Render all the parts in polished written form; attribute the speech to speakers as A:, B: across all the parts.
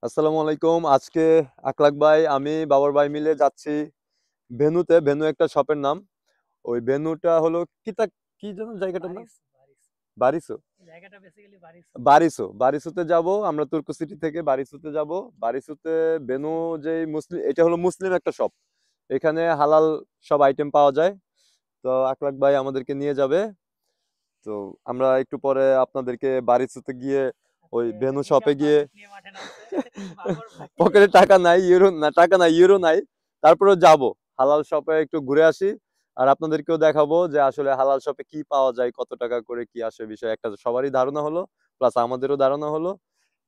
A: আসসালামু আলাইকুম। আজকে আকলাক ভাই, আমি, বাবর ভাই মিলে যাচ্ছি ভেন্যুতে। ভেন্যু একটা শপের নাম। ওই ভেন্যুটা হলো কি যেন জায়গাটার নাম? বারিসো।
B: জায়গাটা বেসিক্যালি বারিসু।
A: বারিসোতে যাব আমরা, তুর্কো সিটি থেকে বারিসোতে যাব। বারিসোতে ভেন্যু, যে মুসলিম, এটা হলো মুসলিম একটা শপ। এখানে হালাল সব আইটেম পাওয়া যায়। তো আকলাক ভাই আমাদেরকে নিয়ে যাবে। তো আমরা একটু পরে আপনাদেরকে বারিসোতে গিয়ে ওই
B: আজকে
A: ভেন্যু শপে
B: বিশাল
A: গিয়ে
B: বাজেট নিয়ে মাঠে নামছে বাবর ভাই।
A: পকেটে টাকা নাই, ইউরো নাই। তারপরেও যাব, হালাল শপে একটু ঘুরে আসি। আর আপনাদেরকেও দেখাবো যে আসলে হালাল শপে কি পাওয়া যায়, কত টাকা করে কি আসে, বিষয় একটা সবারই ধারণা হলো, প্লাস আমাদেরও ধারণা হলো।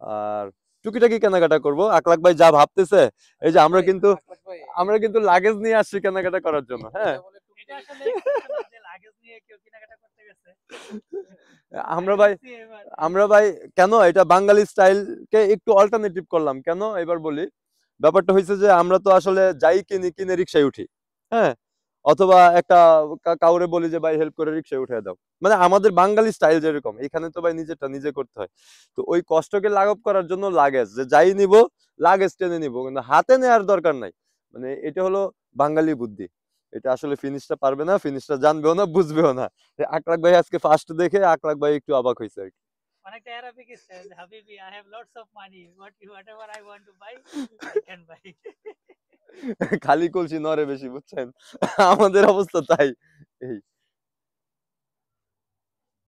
A: আর টুকিটাকি কেনাকাটা করব। আকলাক ভাই যা ভাবতেছে, এই যে
C: আকলাক ভাই, আকলাক ভাই,
A: আমরা কিন্তু লাগেজ নিয়ে আসছি কেনাকাটা করার জন্য। হ্যাঁ,
C: এটা বলে
B: এটা
C: টুকটাক
B: আসলে এক্সেপশনাল যে লাগেজ নিয়ে কেউ কেনাকাটা করতে গেছে।
A: আমরা
B: আমি
A: ভাই
B: দেখছি এবার
A: আমরা ভাই কেন এটা বাঙালি স্টাইলকে একটু অল্টারনেটিভ করলাম কেন, এবার বলি। ব্যাপারটা হয়েছে যে আমরা তো আসলে যাই কিনি, কিনে রিক্সায় উঠি। হ্যাঁ, অথবা একটা কাউরে বলি যে ভাই হেল্প করে রিক্সায় উঠে দাও। মানে আমাদের বাঙালি স্টাইল যেরকম, এখানে তো ভাই নিজেরটা নিজে করতে হয়। তো ওই কষ্টকে লাঘব করার জন্য লাগেজ যে যাই নিব, লাগেজ টেনে নিব, কিন্তু হাতে নেওয়ার দরকার নাই। মানে এটা হলো বাঙালি বুদ্ধি। এটা আসলে ফিনিশটা পারবে না, ফিনিশটা জানবেও না, বুঝবেও না। আকলাক ভাই আজকে ফার্স্ট দেখে আকলাক ভাই একটু অবাক হয়েছে আর কি।
B: অনেকটা অ্যারাবিক স্টাইল, হাবিবি I have lots of money, whatever I want to buy I can buy.
A: খালি কলসি নরে বেশি, বুঝছেন? আমাদের অবস্থা তাই। এই